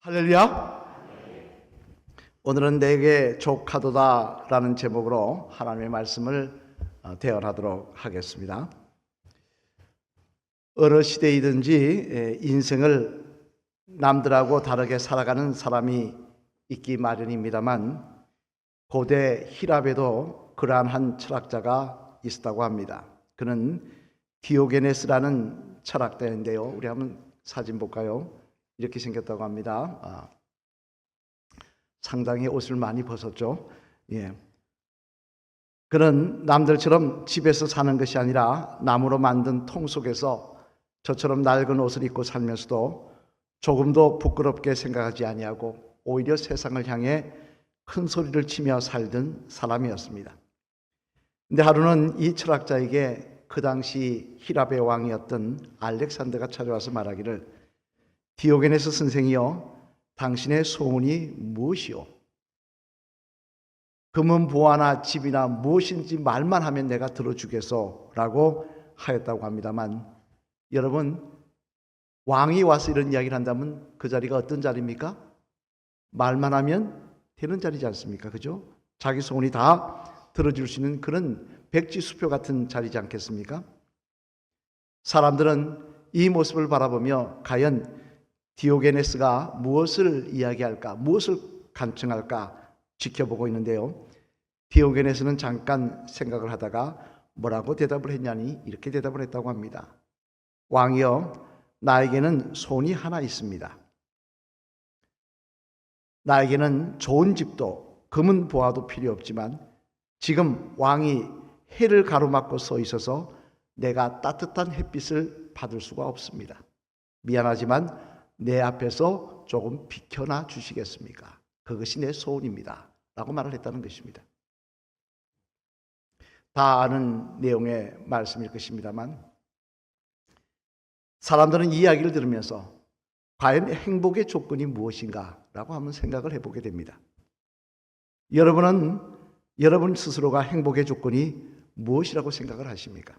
할렐루야. 오늘은 내게 족하도다 라는 제목으로 하나님의 말씀을 대언하도록 하겠습니다. 어느 시대이든지 인생을 남들하고 다르게 살아가는 사람이 있기 마련입니다만 고대 히랍에도 그러한 한 철학자가 있었다고 합니다. 그는 디오게네스라는 철학자인데요. 우리 한번 사진 볼까요? 이렇게 생겼다고 합니다. 상당히 옷을 많이 벗었죠. 그는 남들처럼 집에서 사는 것이 아니라 나무로 만든 통 속에서 저처럼 낡은 옷을 입고 살면서도 조금도 부끄럽게 생각하지 아니하고 오히려 세상을 향해 큰 소리를 치며 살던 사람이었습니다. 근데 하루는 이 철학자에게 그 당시 히랍의 왕이었던 알렉산더가 찾아와서 말하기를, 디오게네스 선생이여, 당신의 소원이 무엇이오? 금은 보화나 집이나 무엇인지 말만 하면 내가 들어주겠소 라고 하였다고 합니다만, 여러분, 왕이 와서 이런 이야기를 한다면 그 자리가 어떤 자리입니까? 말만 하면 되는 자리지 않습니까? 그죠? 자기 소원이 다 들어줄 수 있는 그런 백지수표 같은 자리지 않겠습니까? 사람들은 이 모습을 바라보며 과연 디오게네스가 무엇을 이야기할까, 무엇을 간청할까 지켜보고 있는데요. 디오게네스는 잠깐 생각을 하다가 뭐라고 대답을 했냐니 이렇게 대답을 했다고 합니다. 왕이여, 나에게는 소원이 하나 있습니다. 나에게는 좋은 집도 금은 보화도 필요 없지만 지금 왕이 해를 가로막고 서 있어서 내가 따뜻한 햇빛을 받을 수가 없습니다. 미안하지만 내 앞에서 조금 비켜나 주시겠습니까? 그것이 내 소원입니다 라고 말을 했다는 것입니다. 다 아는 내용의 말씀일 것입니다만, 사람들은 이 이야기를 들으면서 과연 행복의 조건이 무엇인가 라고 한번 생각을 해보게 됩니다. 여러분은 여러분 스스로가 행복의 조건이 무엇이라고 생각을 하십니까?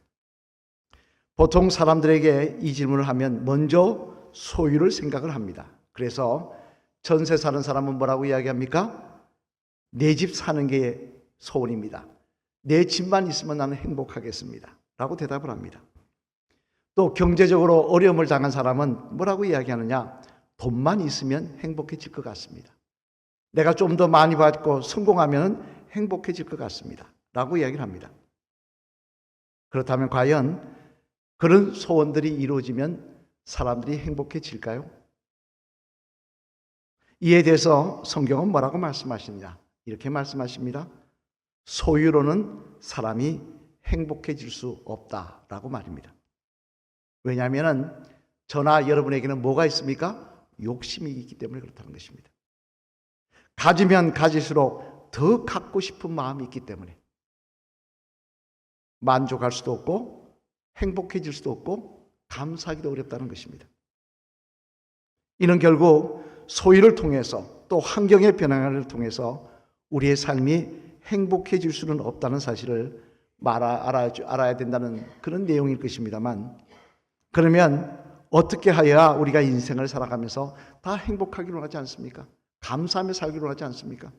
보통 사람들에게 이 질문을 하면 먼저 소유를 생각을 합니다. 그래서 전세 사는 사람은 뭐라고 이야기합니까? 내 집 사는 게 소원입니다. 내 집만 있으면 나는 행복하겠습니다 라고 대답을 합니다. 또 경제적으로 어려움을 당한 사람은 뭐라고 이야기하느냐? 돈만 있으면 행복해질 것 같습니다. 내가 좀 더 많이 받고 성공하면 행복해질 것 같습니다 라고 이야기를 합니다. 그렇다면 과연 그런 소원들이 이루어지면 사람들이 행복해질까요? 이에 대해서 성경은 뭐라고 말씀하시느냐? 이렇게 말씀하십니다. 소유로는 사람이 행복해질 수 없다라고 말입니다. 왜냐하면 저나 여러분에게는 뭐가 있습니까? 욕심이 있기 때문에 그렇다는 것입니다. 가지면 가질수록 더 갖고 싶은 마음이 있기 때문에 만족할 수도 없고 행복해질 수도 없고 감사하기도 어렵다는 것입니다. 이는 결국 소유를 통해서 또 환경의 변화를 통해서 우리의 삶이 행복해질 수는 없다는 사실을 알아야 된다는 그런 내용일 것입니다만, 그러면 어떻게 하여야 우리가 인생을 살아가면서 다 행복하기로 하지 않습니까? 감사하며 살기로 하지 않습니까?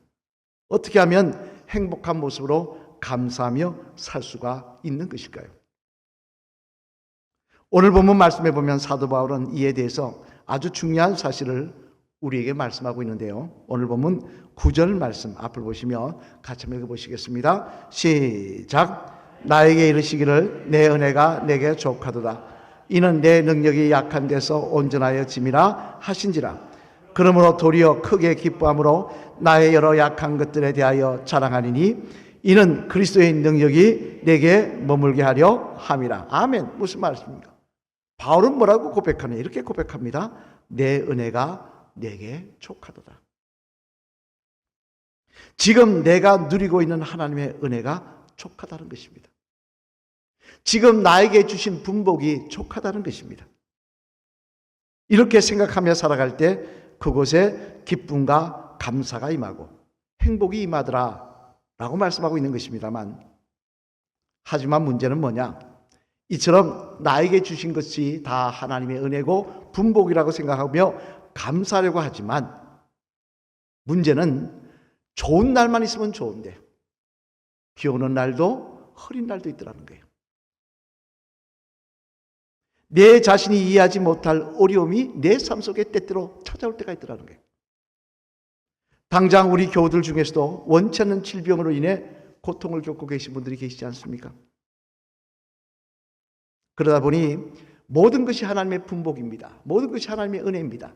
어떻게 하면 행복한 모습으로 감사하며 살 수가 있는 것일까요? 오늘 본문 말씀해 보면 사도 바울은 이에 대해서 아주 중요한 사실을 우리에게 말씀하고 있는데요. 오늘 본문 9절 말씀 앞을 보시며 같이 한번 읽어보시겠습니다. 시작. 나에게 이르시기를 내 은혜가 내게 족하도다. 이는 내 능력이 약한 데서 온전하여 짐이라 하신지라. 그러므로 도리어 크게 기뻐함으로 나의 여러 약한 것들에 대하여 자랑하리니 이는 그리스도의 능력이 내게 머물게 하려 함이라. 아멘. 무슨 말씀입니까? 바울은 뭐라고 고백하느냐? 이렇게 고백합니다. 내 은혜가 내게 족하도다. 지금 내가 누리고 있는 하나님의 은혜가 족하다는 것입니다. 지금 나에게 주신 분복이 족하다는 것입니다. 이렇게 생각하며 살아갈 때 그곳에 기쁨과 감사가 임하고 행복이 임하더라 라고 말씀하고 있는 것입니다만, 하지만 문제는 뭐냐? 이처럼 나에게 주신 것이 다 하나님의 은혜고 분복이라고 생각하며 감사하려고 하지만 문제는 좋은 날만 있으면 좋은데 비 오는 날도 흐린 날도 있더라는 거예요. 내 자신이 이해하지 못할 어려움이 내 삶 속에 때때로 찾아올 때가 있더라는 거예요. 당장 우리 교우들 중에서도 원치 않는 질병으로 인해 고통을 겪고 계신 분들이 계시지 않습니까? 그러다 보니 모든 것이 하나님의 분복입니다. 모든 것이 하나님의 은혜입니다.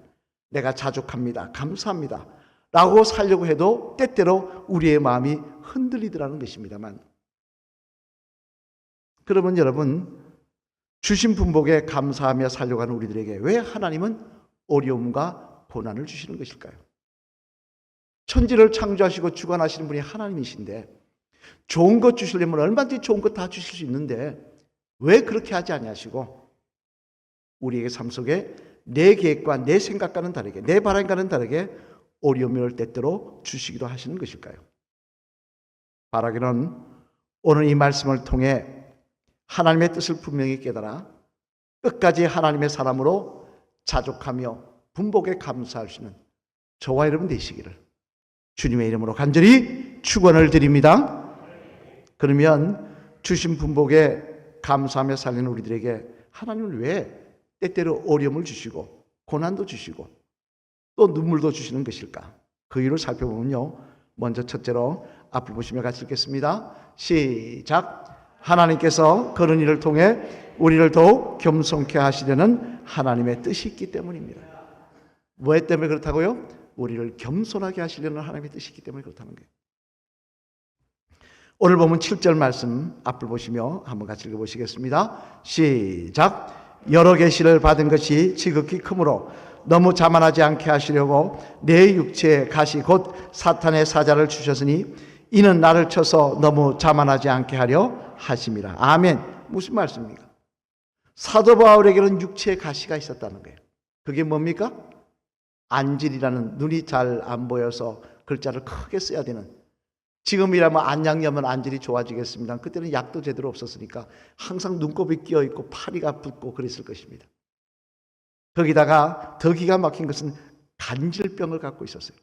내가 자족합니다. 감사합니다. 라고 살려고 해도 때때로 우리의 마음이 흔들리더라는 것입니다만, 그러면 여러분, 주신 분복에 감사하며 살려고 하는 우리들에게 왜 하나님은 어려움과 고난을 주시는 것일까요? 천지를 창조하시고 주관하시는 분이 하나님이신데 좋은 것 주시려면 얼마든지 좋은 것 다 주실 수 있는데 왜 그렇게 하지 아니하시고 우리에게 삶 속에 내 계획과 내 생각과는 다르게, 내 바람과는 다르게 어려움을 때때로 주시기도 하시는 것일까요? 바라기는 오늘 이 말씀을 통해 하나님의 뜻을 분명히 깨달아 끝까지 하나님의 사람으로 자족하며 분복에 감사할 수 있는 저와 여러분 되시기를 주님의 이름으로 간절히 축원을 드립니다. 그러면 주신 분복에 감사하며 살리는 우리들에게 하나님은 왜 때때로 어려움을 주시고 고난도 주시고 또 눈물도 주시는 것일까? 그 이유를 살펴보면요, 먼저 첫째로 앞을 보시며 같이 읽겠습니다. 시작. 하나님께서 그런 일을 통해 우리를 더욱 겸손케 하시려는 하나님의 뜻이 있기 때문입니다. 뭐 때문에 그렇다고요? 우리를 겸손하게 하시려는 하나님의 뜻이 있기 때문에 그렇다는 거예요. 오늘 보면 7절 말씀 앞을 보시며 한번 같이 읽어보시겠습니다. 시작. 여러 계시를 받은 것이 지극히 크므로 너무 자만하지 않게 하시려고 내 육체에 가시 곧 사탄의 사자를 주셨으니 이는 나를 쳐서 너무 자만하지 않게 하려 하심이라. 아멘. 무슨 말씀입니까? 사도 바울에게는 육체에 가시가 있었다는 거예요. 그게 뭡니까? 안질이라는, 눈이 잘 안 보여서 글자를 크게 써야 되는, 지금이라면 안약염은 안질이 좋아지겠습니다. 그때는 약도 제대로 없었으니까 항상 눈곱이 끼어있고 파리가 붓고 그랬을 것입니다. 거기다가 더 기가 막힌 것은 간질병을 갖고 있었어요.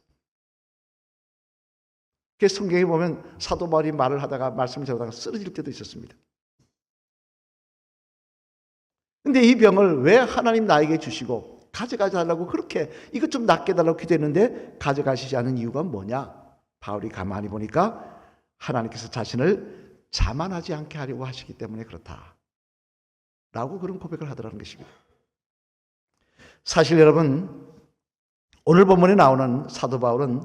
그래서 성경에 보면 사도 바울이 말을 하다가 말씀을 전하다가 쓰러질 때도 있었습니다. 근데 이 병을 왜 하나님 나에게 주시고 가져가지 달라고 그렇게 이것 좀 낫게 해달라고 기도했는데 가져가시지 않은 이유가 뭐냐? 바울이 가만히 보니까 하나님께서 자신을 자만하지 않게 하려고 하시기 때문에 그렇다 라고 그런 고백을 하더라는 것입니다. 사실 여러분, 오늘 본문에 나오는 사도 바울은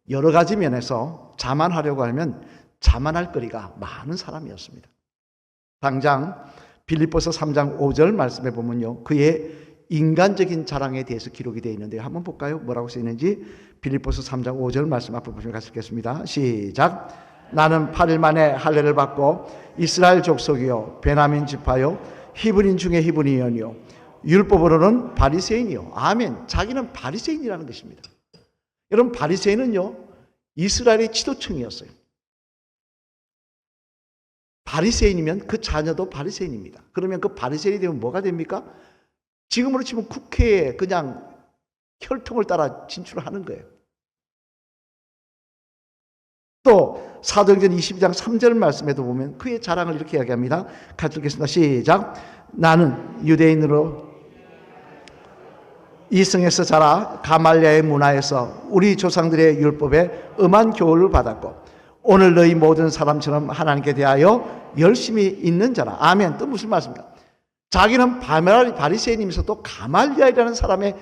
여러 가지 면에서 자만하려고 하면 자만할 거리가 많은 사람이었습니다. 당장 빌립보서 3장 5절 말씀에 보면요, 그의 인간적인 자랑에 대해서 기록이 되어 있는데요. 한번 볼까요? 뭐라고 쓰여 있는지. 빌립보서 3장 5절 말씀 앞으로 보시면 같이 읽겠습니다. 시작. 나는 8일 만에 할례를 받고 이스라엘 족속이요 베냐민 지파요 히브리인 중에 히브리인이요 율법으로는 바리새인이요. 아멘. 자기는 바리새인이라는 것입니다. 여러분, 바리새인은요 이스라엘의 지도층이었어요. 바리새인이면 그 자녀도 바리새인입니다. 그러면 그 바리새인이 되면 뭐가 됩니까? 지금으로 치면 국회에 그냥 혈통을 따라 진출하는 거예요. 또 사도행전 22장 3절 말씀에도 보면 그의 자랑을 이렇게 이야기합니다. 같이 읽겠습니다. 시작. 나는 유대인으로 이승에서 자라 가말리아의 문화에서 우리 조상들의 율법에 엄한 교훈을 받았고 오늘 너희 모든 사람처럼 하나님께 대하여 열심히 있는 자라. 아멘. 또 무슨 말씀입니까? 자기는 바리새인이면서도 가말리아라는 사람의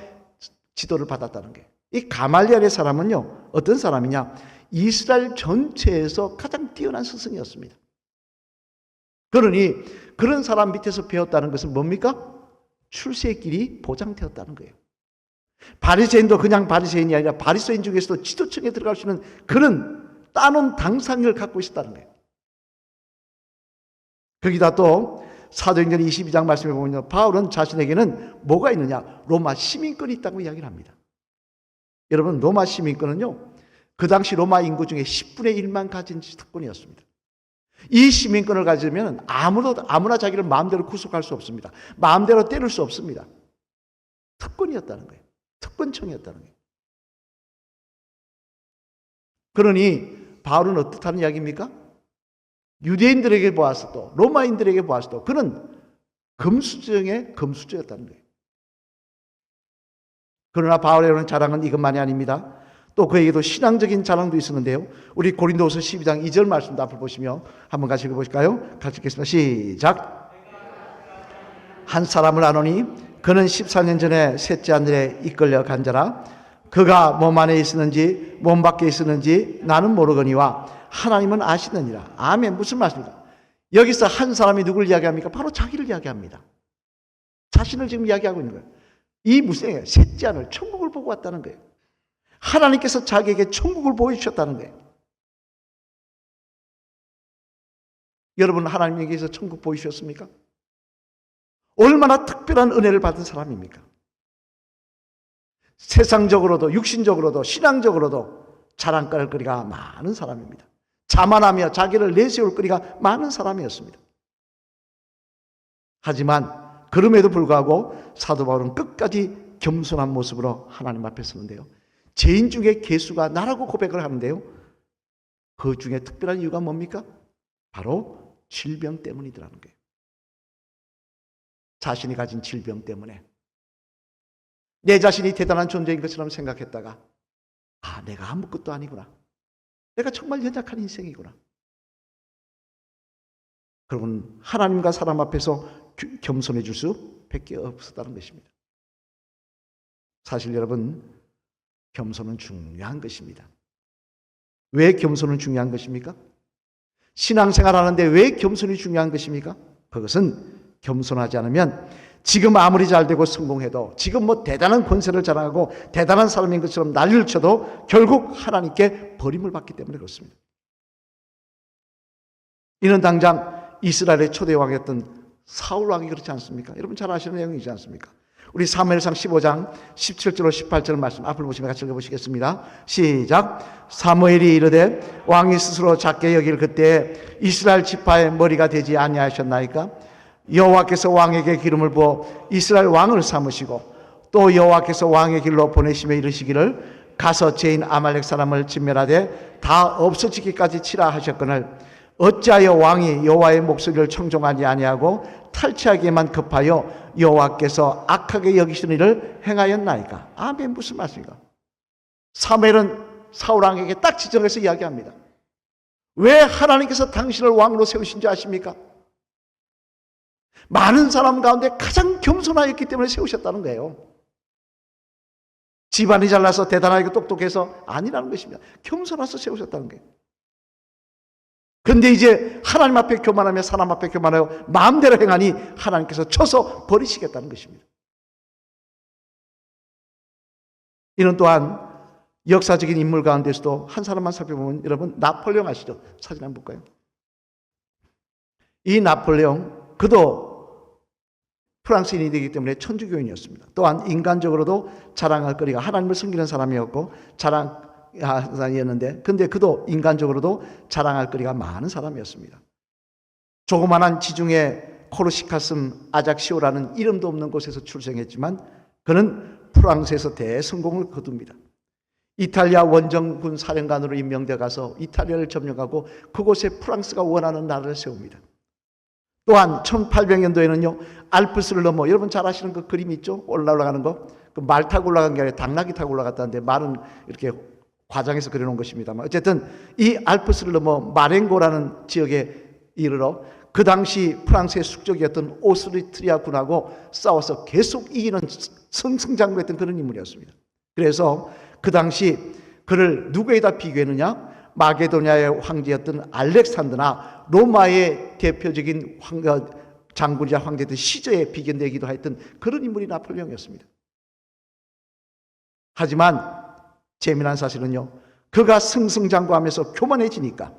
지도를 받았다는 거예요. 이 가말리아의 사람은요 어떤 사람이냐? 이스라엘 전체에서 가장 뛰어난 스승이었습니다. 그러니 그런 사람 밑에서 배웠다는 것은 뭡니까? 출세의 길이 보장되었다는 거예요. 바리새인도 그냥 바리새인이 아니라 바리새인 중에서도 지도층에 들어갈 수 있는 그런 따놓은 당상을 갖고 있었다는 거예요. 거기다 또 사도행전 22장 말씀에 보면 바울은 자신에게는 뭐가 있느냐? 로마 시민권이 있다고 이야기를 합니다. 여러분, 로마 시민권은요 그 당시 로마 인구 중에 10분의 1만 가진 특권이었습니다. 이 시민권을 가지면 아무나 자기를 마음대로 구속할 수 없습니다. 마음대로 때릴 수 없습니다. 특권이었다는 거예요. 특권청이었다는 거예요. 그러니 바울은 어떻다는 이야기입니까? 유대인들에게 보았어도 로마인들에게 보았어도 그는 금수저의 금수저였다는 거예요. 그러나 바울의 자랑은 이것만이 아닙니다. 또 그에게도 신앙적인 자랑도 있었는데요. 우리 고린도후서 12장 2절 말씀도 앞을 보시며 한번 같이 읽어보실까요? 같이 읽겠습니다. 시작. 한 사람을 아노니 그는 14년 전에 셋째 하늘에 이끌려 간 자라. 그가 몸 안에 있었는지 몸 밖에 있었는지 나는 모르거니와 하나님은 아시느니라. 아멘. 무슨 말씀입니까? 여기서 한 사람이 누굴 이야기합니까? 바로 자기를 이야기합니다. 자신을 지금 이야기하고 있는 거예요. 이 무슨 셋째 하늘 천국을 보고 왔다는 거예요. 하나님께서 자기에게 천국을 보여주셨다는 거예요. 여러분 하나님에게서 천국 보여주셨습니까? 얼마나 특별한 은혜를 받은 사람입니까? 세상적으로도 육신적으로도 신앙적으로도 자랑거릴 거리가 많은 사람입니다. 자만하며 자기를 내세울 거리가 많은 사람이었습니다. 하지만 그럼에도 불구하고 사도 바울은 끝까지 겸손한 모습으로 하나님 앞에 서는데요. 죄인 중에 괴수가 나라고 고백을 하는데요. 그 중에 특별한 이유가 뭡니까? 바로 질병 때문이더라는 거예요. 자신이 가진 질병 때문에 내 자신이 대단한 존재인 것처럼 생각했다가 내가 아무것도 아니구나. 내가 정말 연약한 인생이구나. 그러면 하나님과 사람 앞에서 겸손해질 수밖에 없었다는 것입니다. 사실 여러분 겸손은 중요한 것입니다. 왜 겸손은 중요한 것입니까? 신앙생활 하는데 왜 겸손이 중요한 것입니까? 그것은 겸손하지 않으면 지금 아무리 잘되고 성공해도 지금 대단한 권세를 자랑하고 대단한 사람인 것처럼 난리를 쳐도 결국 하나님께 버림을 받기 때문에 그렇습니다. 이는 당장 이스라엘의 초대 왕이었던 사울 왕이 그렇지 않습니까? 여러분 잘 아시는 내용이지 않습니까? 우리 사무엘상 15장 17절로 18절 말씀 앞을 보시면 같이 읽어보시겠습니다. 시작. 사무엘이 이르되 왕이 스스로 작게 여길 그때 이스라엘 지파의 머리가 되지 아니하셨나이까? 여호와께서 왕에게 기름을 부어 이스라엘 왕을 삼으시고 또 여호와께서 왕의 길로 보내시며 이르시기를 가서 죄인 아말렉 사람을 진멸하되 다 없어지기까지 치라 하셨거늘 어찌하여 왕이 여호와의 목소리를 청종하지 아니하고 탈취하기에만 급하여 여호와께서 악하게 여기시는 일을 행하였나이까? 아멘. 무슨 말씀입니까? 사무엘은 사울 왕에게 딱 지정해서 이야기합니다. 왜 하나님께서 당신을 왕으로 세우신지 아십니까? 많은 사람 가운데 가장 겸손하였기 때문에 세우셨다는 거예요. 집안이 잘나서 대단하고 똑똑해서 아니라는 것입니다. 겸손해서 세우셨다는 거예요. 그런데 이제 하나님 앞에 교만하며 사람 앞에 교만하여 마음대로 행하니 하나님께서 쳐서 버리시겠다는 것입니다. 이는 또한 역사적인 인물 가운데서도 한 사람만 살펴보면 여러분 나폴레옹 아시죠? 사진 한번 볼까요? 이 나폴레옹 그도 프랑스인이 되기 때문에 천주교인이었습니다. 또한 인간적으로도 자랑할 거리가 하나님을 섬기는 사람이었고 자랑이었는데 근데 그도 인간적으로도 자랑할 거리가 많은 사람이었습니다. 조그만한 지중해 코르시카섬 아작시오라는 이름도 없는 곳에서 출생했지만 그는 프랑스에서 대성공을 거둡니다. 이탈리아 원정군 사령관으로 임명되어 가서 이탈리아를 점령하고 그곳에 프랑스가 원하는 나라를 세웁니다. 또한 1800년도에는요 알프스를 넘어 여러분 잘 아시는 그 그림 있죠? 올라가는 거. 그 말 타고 올라간 게 아니라 당나귀 타고 올라갔다는데 말은 이렇게 과장해서 그려놓은 것입니다만 어쨌든 이 알프스를 넘어 마렌고라는 지역에 이르러 그 당시 프랑스의 숙적이었던 오스트리아 군하고 싸워서 계속 이기는 승승장구했던 그런 인물이었습니다. 그래서 그 당시 그를 누구에다 비교했느냐? 마게도냐의 황제였던 알렉산드나 로마의 대표적인 장군이자 황제들 시저에 비견되기도 했던 그런 인물이 나폴레옹이었습니다. 하지만 재미난 사실은요, 그가 승승장구하면서 교만해지니까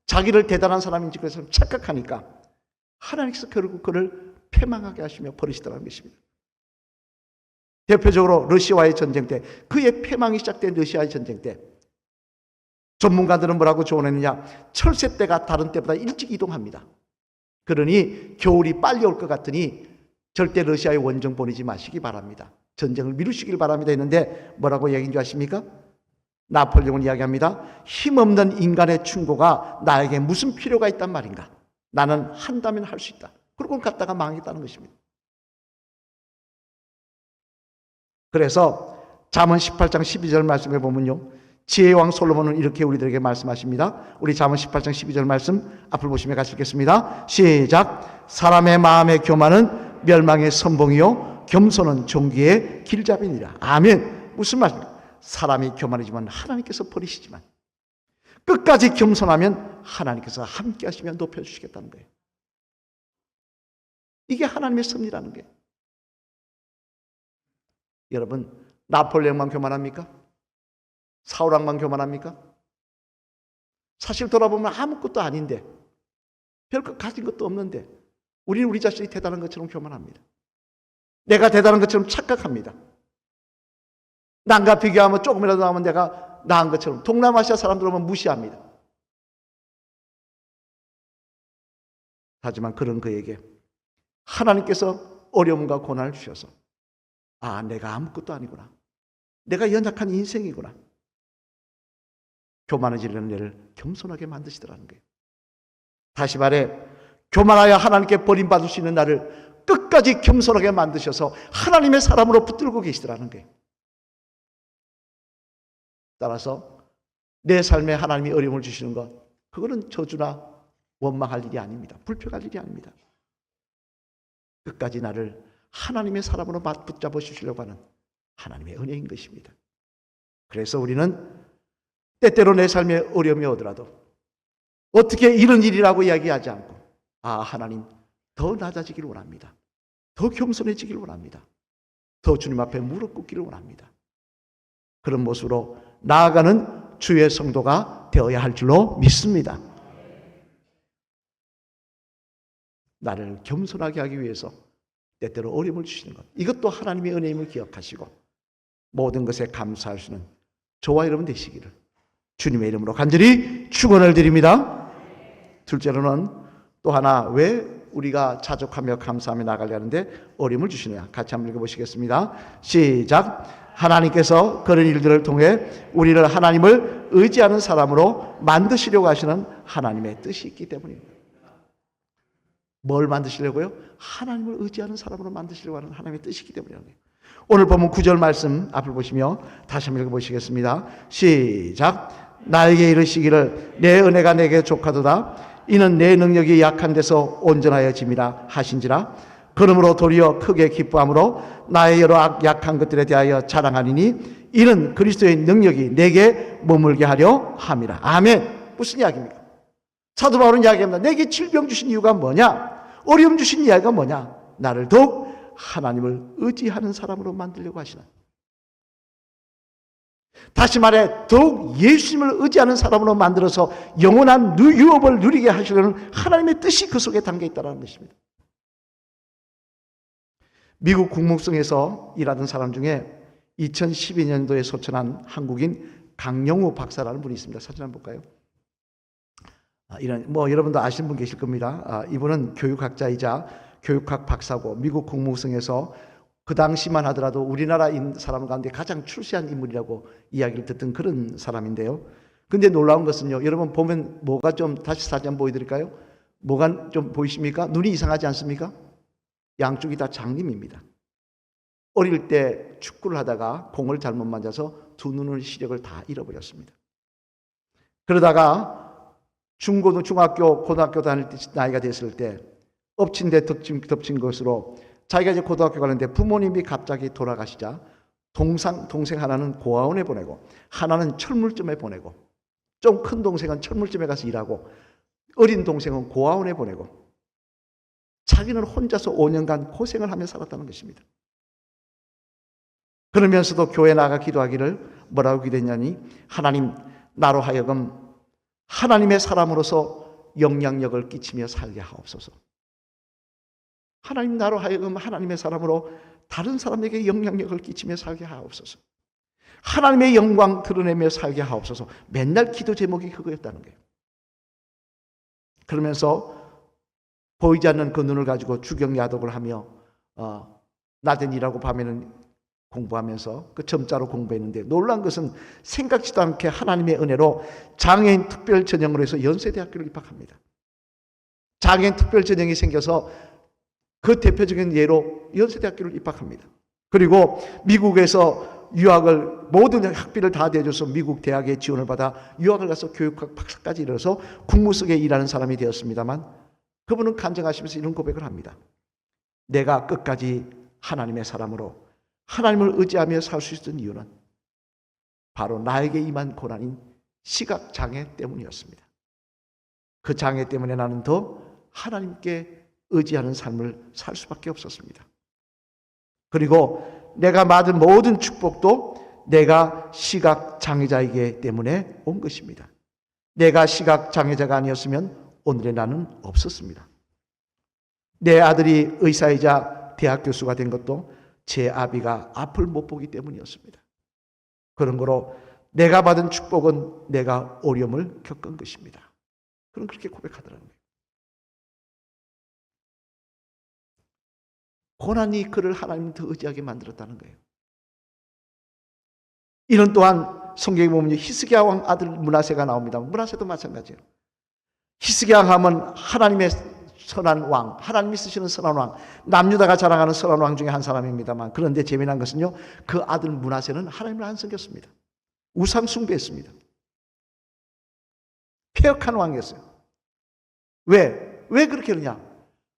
자기를 대단한 사람인지 그래서 착각하니까 하나님께서 결국 그를 패망하게 하시며 버리시더라는 것입니다. 대표적으로 러시아와의 전쟁 때 그의 패망이 시작된 러시아의 전쟁 때 전문가들은 뭐라고 조언했느냐? 철새 때가 다른 때보다 일찍 이동합니다. 그러니 겨울이 빨리 올 것 같으니 절대 러시아에 원정 보내지 마시기 바랍니다. 전쟁을 미루시길 바랍니다 했는데 뭐라고 얘기인 줄 아십니까? 나폴레옹은 이야기합니다. 힘없는 인간의 충고가 나에게 무슨 필요가 있단 말인가? 나는 한다면 할 수 있다. 그러고 갔다가 망했다는 것입니다. 그래서 잠언 18장 12절 말씀에 보면요, 지혜의 왕 솔로몬은 이렇게 우리들에게 말씀하십니다. 우리 잠언 18장 12절 말씀 앞을 보시면 같이 읽겠습니다. 시작. 사람의 마음의 교만은 멸망의 선봉이요 겸손은 존귀의 길잡이니라. 아멘. 무슨 말입니까? 사람이 교만이지만 하나님께서 버리시지만 끝까지 겸손하면 하나님께서 함께 하시면 높여주시겠다는 거예요. 이게 하나님의 섭리라는 거예요. 여러분, 나폴레옹만 교만합니까? 사울왕만 교만합니까? 사실 돌아보면 아무것도 아닌데, 별것 가진 것도 없는데 우리는 우리 자신이 대단한 것처럼 교만합니다. 내가 대단한 것처럼 착각합니다. 남과 비교하면 조금이라도 나오면 내가 나은 것처럼, 동남아시아 사람들 오면 무시합니다. 하지만 그런 그에게 하나님께서 어려움과 고난을 주셔서, 아, 내가 아무것도 아니구나, 내가 연약한 인생이구나, 교만해지려는 애를 겸손하게 만드시더라는 거예요. 다시 말해, 교만하여 하나님께 버림받을 수 있는 나를 끝까지 겸손하게 만드셔서 하나님의 사람으로 붙들고 계시더라는 거예요. 따라서 내 삶에 하나님이 어려움을 주시는 것, 그거는 저주나 원망할 일이 아닙니다. 불평할 일이 아닙니다. 끝까지 나를 하나님의 사람으로 붙잡아 주시려고 하는 하나님의 은혜인 것입니다. 그래서 우리는 때때로 내 삶에 어려움이 오더라도 어떻게 이런 일이라고 이야기하지 않고, 아, 하나님 더 낮아지기를 원합니다. 더 겸손해지기를 원합니다. 더 주님 앞에 무릎 꿇기를 원합니다. 그런 모습으로 나아가는 주의 성도가 되어야 할 줄로 믿습니다. 나를 겸손하게 하기 위해서 때때로 어려움을 주시는 것, 이것도 하나님의 은혜임을 기억하시고 모든 것에 감사할 수 있는 저와 여러분 되시기를 주님의 이름으로 간절히 축원을 드립니다. 둘째로는 또 하나, 왜 우리가 자족하며 감사하며 나가려 하는데 어려움을 주시느냐, 같이 한번 읽어보시겠습니다. 시작. 하나님께서 그런 일들을 통해 우리를 하나님을 의지하는 사람으로 만드시려고 하시는 하나님의 뜻이 있기 때문입니다. 뭘 만드시려고요? 하나님을 의지하는 사람으로 만드시려고 하는 하나님의 뜻이 있기 때문이에요. 오늘 보면 9절 말씀 앞을 보시며 다시 한번 읽어보시겠습니다. 시작. 나에게 이르시기를 내 은혜가 내게 족하도다. 이는 내 능력이 약한 데서 온전하여짐이라 하신지라. 그러므로 도리어 크게 기뻐함으로 나의 여러 약한 것들에 대하여 자랑하리니 이는 그리스도의 능력이 내게 머물게 하려 함이라. 아멘. 무슨 이야기입니까? 사도 바울은 이야기합니다. 내게 질병 주신 이유가 뭐냐? 어려움 주신 이야기가 뭐냐? 나를 더욱 하나님을 의지하는 사람으로 만들려고 하시는, 다시 말해 더욱 예수님을 의지하는 사람으로 만들어서 영원한 유업을 누리게 하시려는 하나님의 뜻이 그 속에 담겨 있다는 것입니다. 미국 국무성에서 일하던 사람 중에 2012년도에 소천한 한국인 강영우 박사라는 분이 있습니다. 사진 한번 볼까요? 여러분도 아시는 분 계실 겁니다. 이분은 교육학자이자 교육학 박사고 미국 국무성에서 그 당시만 하더라도 우리나라 사람 가운데 가장 출세한 인물이라고 이야기를 듣던 그런 사람인데요. 근데 놀라운 것은요, 여러분 보면 뭐가 좀, 다시 사진 한번 보여드릴까요? 뭐가 좀 보이십니까? 눈이 이상하지 않습니까? 양쪽이 다 장님입니다. 어릴 때 축구를 하다가 공을 잘못 맞아서 두 눈의 시력을 다 잃어버렸습니다. 그러다가 중학교, 고등학교 다닐 때 나이가 됐을 때 엎친 데 덮친 것으로 자기가 이제 고등학교 가는데 부모님이 갑자기 돌아가시자 동생 하나는 고아원에 보내고 하나는 철물점에 보내고 좀 큰 동생은 철물점에 가서 일하고 어린 동생은 고아원에 보내고 자기는 혼자서 5년간 고생을 하며 살았다는 것입니다. 그러면서도 교회 나가 기도하기를 뭐라고 기도했냐니, 하나님 나로 하여금 하나님의 사람으로서 영향력을 끼치며 살게 하옵소서. 하나님 나로 하여금 하나님의 사람으로 다른 사람에게 영향력을 끼치며 살게 하옵소서. 하나님의 영광 드러내며 살게 하옵소서. 맨날 기도 제목이 그거였다는 거예요. 그러면서 보이지 않는 그 눈을 가지고 주경야독을 하며 낮엔 일하고 밤에는 공부하면서 그 점자로 공부했는데 놀란 것은 생각지도 않게 하나님의 은혜로 장애인 특별 전형으로 해서 연세대학교를 입학합니다. 장애인 특별 전형이 생겨서 그 대표적인 예로 연세대학교를 입학합니다. 그리고 미국에서 유학을 모든 학비를 다 대줘서 미국 대학에 지원을 받아 유학을 가서 교육학 박사까지 이뤄서 국무석에 일하는 사람이 되었습니다만 그분은 간증하시면서 이런 고백을 합니다. 내가 끝까지 하나님의 사람으로 하나님을 의지하며 살 수 있었던 이유는 바로 나에게 임한 고난인 시각장애 때문이었습니다. 그 장애 때문에 나는 더 하나님께 의지하는 삶을 살 수밖에 없었습니다. 그리고 내가 받은 모든 축복도 내가 시각장애자이기 때문에 온 것입니다. 내가 시각장애자가 아니었으면 오늘의 나는 없었습니다. 내 아들이 의사이자 대학 교수가 된 것도 제 아비가 앞을 못 보기 때문이었습니다. 그런 거로 내가 받은 축복은 내가 어려움을 겪은 것입니다. 그런 그렇게 고백하더라고요. 고난이 그를 하나님 더 의지하게 만들었다는 거예요. 이는 또한 성경에 보면 히스기야 왕 아들 므낫세가 나옵니다. 므낫세도 마찬가지예요. 히스기야 하면 하나님의 선한 왕, 하나님이 쓰시는 선한 왕, 남유다가 자랑하는 선한 왕 중에 한 사람입니다만, 그런데 재미난 것은요, 그 아들 므낫세는 하나님을 안 섬겼습니다. 우상 숭배했습니다. 폐역한 왕이었어요. 왜 그렇게 하느냐?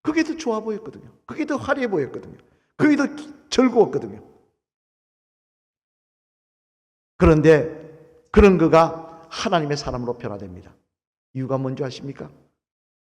그게 더 좋아 보였거든요. 그게 더 화려해 보였거든요. 그게 더 즐거웠거든요. 그런데 그런 그가 하나님의 사람으로 변화됩니다. 이유가 뭔지 아십니까?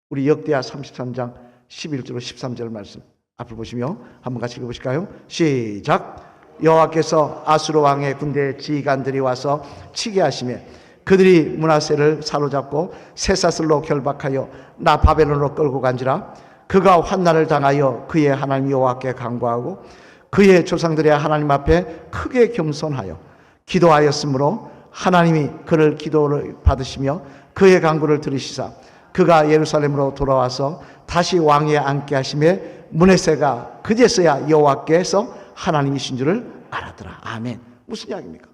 우리 역대하 33장 11절로 13절 말씀 앞을 보시며 한번 같이 읽어보실까요? 시작! 여호와께서 아수르 왕의 군대 지휘관들이 와서 치게 하시매 그들이 므낫세를 사로잡고 쇠사슬로 결박하여 나 바벨론으로 끌고 간지라. 그가 환난을 당하여 그의 하나님 여호와께 간구하고 그의 조상들의 하나님 앞에 크게 겸손하여 기도하였으므로 하나님이 그를 기도를 받으시며 그의 간구를 들으시사 그가 예루살렘으로 돌아와서 다시 왕위에 앉게 하시매 므낫세가 그제서야 여호와께서 하나님이신 줄을 알았더라. 아멘. 무슨 이야기입니까?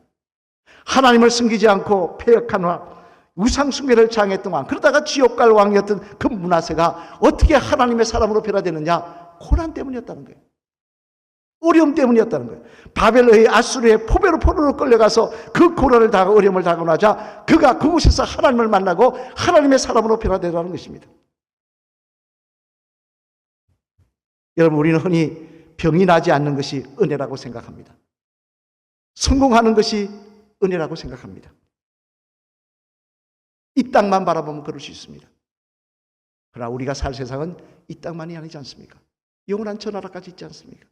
하나님을 숨기지 않고 폐역한 왕, 우상숭배를 장했던 왕, 그러다가 지옥 갈 왕이었던 그 므낫세가 어떻게 하나님의 사람으로 변화되느냐? 고난 때문이었다는 거예요. 어려움 때문이었다는 거예요. 바벨론의 아수르의 포로로 끌려가서 그 고난을 당하고 어려움을 당하고 나자 그가 그곳에서 하나님을 만나고 하나님의 사람으로 변화되라는 것입니다. 여러분, 우리는 흔히 병이 나지 않는 것이 은혜라고 생각합니다. 성공하는 것이 은혜라고 생각합니다. 이 땅만 바라보면 그럴 수 있습니다. 그러나 우리가 살 세상은 이 땅만이 아니지 않습니까? 영원한 저 나라까지 있지 않습니까?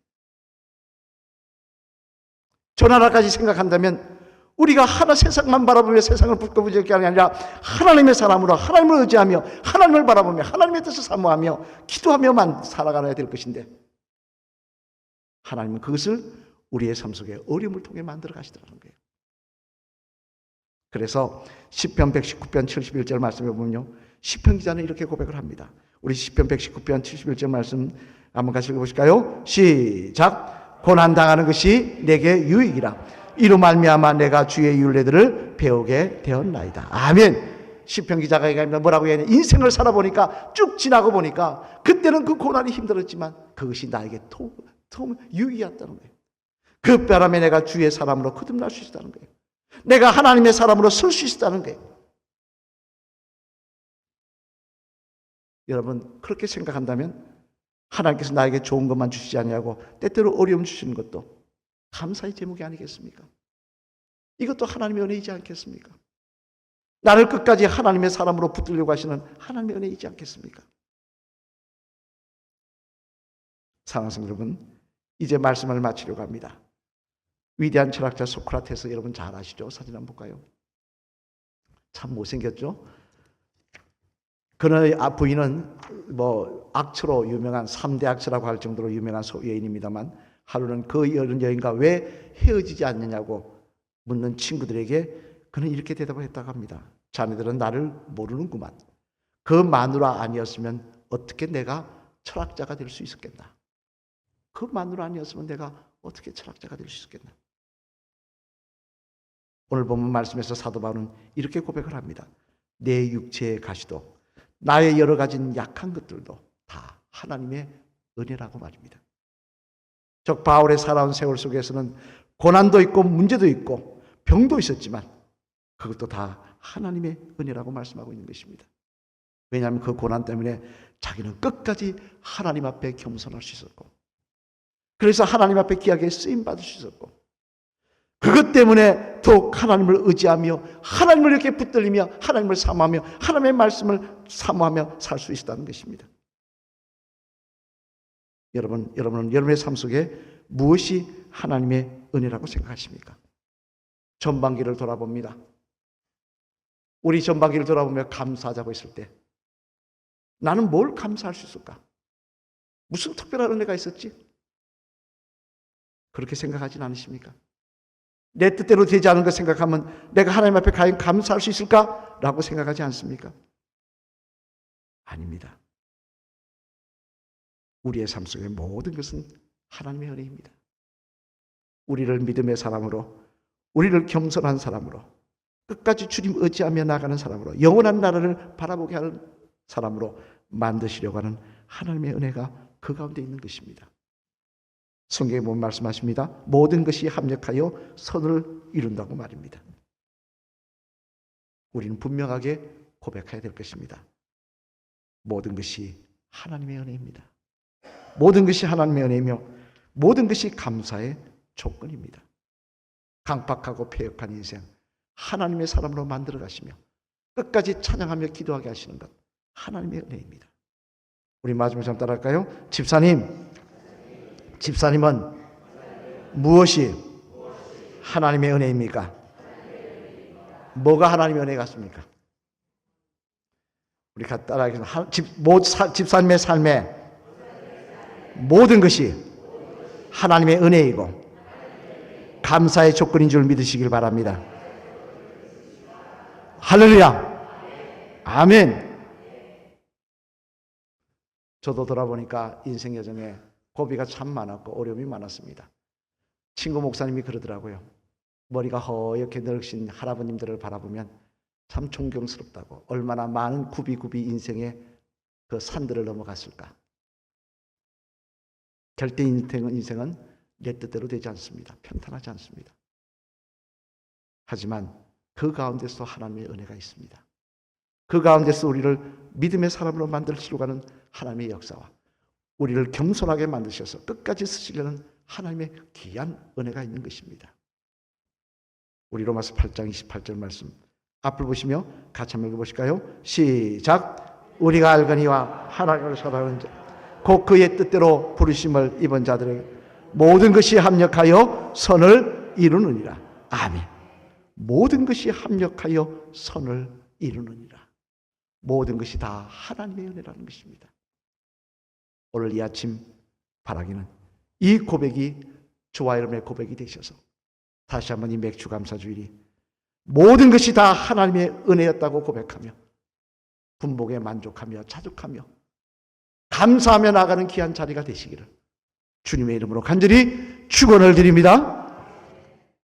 저 나라까지 생각한다면 우리가 하나 세상만 바라보며 세상을 부끄부질 게 아니라 하나님의 사람으로 하나님을 의지하며 하나님을 바라보며 하나님의 뜻을 사모하며 기도하며만 살아가야 될 것인데 하나님은 그것을 우리의 삶 속에 어려움을 통해 만들어 가시더라는 거예요. 그래서 시편 119편 71절 말씀에 보면요, 시편 기자는 이렇게 고백을 합니다. 우리 시편 119편 71절 말씀 한번 같이 읽어보실까요? 시작! 고난당하는 것이 내게 유익이라 이로 말미암아 내가 주의 율례들을 배우게 되었나이다. 아멘. 시편 기자가 얘기합니다. 뭐라고 얘기하냐? 인생을 살아보니까 쭉 지나고 보니까 그때는 그 고난이 힘들었지만 그것이 나에게 유익이었다는 거예요. 그 바람에 내가 주의 사람으로 거듭날 수 있다는 거예요. 내가 하나님의 사람으로 설 수 있다는 거예요. 여러분, 그렇게 생각한다면 하나님께서 나에게 좋은 것만 주시지 아니하고 때때로 어려움 주시는 것도 감사의 제목이 아니겠습니까? 이것도 하나님의 은혜이지 않겠습니까? 나를 끝까지 하나님의 사람으로 붙들려고 하시는 하나님의 은혜이지 않겠습니까? 사랑하는 성도 여러분, 이제 말씀을 마치려고 합니다. 위대한 철학자 소크라테스 여러분 잘 아시죠? 사진 한번 볼까요? 참 못생겼죠? 그의 부인은 악처로 유명한 3대 악처라고 할 정도로 유명한 여인입니다만 하루는 그 여인과 왜 헤어지지 않느냐고 묻는 친구들에게 그는 이렇게 대답을 했다고 합니다. 자네들은 나를 모르는구만. 그 마누라 아니었으면 어떻게 내가 철학자가 될 수 있었겠나? 그 마누라 아니었으면 내가 어떻게 철학자가 될 수 있겠나? 오늘 본문 말씀에서 사도 바울은 이렇게 고백을 합니다. 내 육체의 가시도 나의 여러 가지 약한 것들도 다 하나님의 은혜라고 말입니다. 즉 바울의 살아온 세월 속에서는 고난도 있고 문제도 있고 병도 있었지만 그것도 다 하나님의 은혜라고 말씀하고 있는 것입니다. 왜냐하면 그 고난 때문에 자기는 끝까지 하나님 앞에 겸손할 수 있었고, 그래서 하나님 앞에 귀하게 쓰임받을 수 있었고, 그것 때문에 더욱 하나님을 의지하며 하나님을 이렇게 붙들리며 하나님을 사모하며 하나님의 말씀을 사모하며 살 수 있었다는 것입니다. 여러분은 여러분의 삶 속에 무엇이 하나님의 은혜라고 생각하십니까? 전반기를 돌아봅니다. 우리 전반기를 돌아보며 감사하자고 했을 때 나는 뭘 감사할 수 있을까? 무슨 특별한 은혜가 있었지? 그렇게 생각하진 않으십니까? 내 뜻대로 되지 않은 것 생각하면 내가 하나님 앞에 과연 감사할 수 있을까? 라고 생각하지 않습니까? 아닙니다. 우리의 삶 속의 모든 것은 하나님의 은혜입니다. 우리를 믿음의 사람으로, 우리를 겸손한 사람으로, 끝까지 주님 의지하며 나가는 사람으로, 영원한 나라를 바라보게 하는 사람으로 만드시려고 하는 하나님의 은혜가 그 가운데 있는 것입니다. 성경에 보면 말씀하십니다. 모든 것이 합력하여 선을 이룬다고 말입니다. 우리는 분명하게 고백해야 될 것입니다. 모든 것이 하나님의 은혜입니다. 모든 것이 하나님의 은혜이며 모든 것이 감사의 조건입니다. 강팍하고 폐역한 인생 하나님의 사람으로 만들어 가시며 끝까지 찬양하며 기도하게 하시는 것 하나님의 은혜입니다. 우리 마지막으로 한번 따라할까요? 집사님은 무엇이 하나님의 은혜입니까? 뭐가 하나님의 은혜 같습니까? 우리 같이 따라하겠습니다. 집사님의 삶에 모든 것이 하나님의 은혜이고 감사의 조건인 줄 믿으시길 바랍니다. 할렐루야. 아멘. 저도 돌아보니까 인생 여정에 고비가 참 많았고 어려움이 많았습니다. 친구 목사님이 그러더라고요. 머리가 허옇게 늙으신 할아버님들을 바라보면 참 존경스럽다고. 얼마나 많은 굽이굽이 인생의 그 산들을 넘어갔을까. 절대 인생은 내 뜻대로 되지 않습니다. 평탄하지 않습니다. 하지만 그 가운데서 하나님의 은혜가 있습니다. 그 가운데서 우리를 믿음의 사람으로 만드시려고 하는 하나님의 역사와 우리를 겸손하게 만드셔서 끝까지 쓰시려는 하나님의 귀한 은혜가 있는 것입니다. 우리 로마서 8장 28절 말씀 앞을 보시며 같이 한번 읽어보실까요? 시작. 우리가 알거니와 하나님을 사랑하는 자 곧 그의 뜻대로 부르심을 입은 자들에게 모든 것이 합력하여 선을 이루느니라. 아멘. 모든 것이 합력하여 선을 이루느니라. 모든 것이 다 하나님의 은혜라는 것입니다. 오늘 이 아침 바라기는 이 고백이 저와 여러분의 고백이 되셔서 다시 한번 이 맥주 감사주일이 모든 것이 다 하나님의 은혜였다고 고백하며 분복에 만족하며 자족하며 감사하며 나가는 귀한 자리가 되시기를 주님의 이름으로 간절히 축원을 드립니다.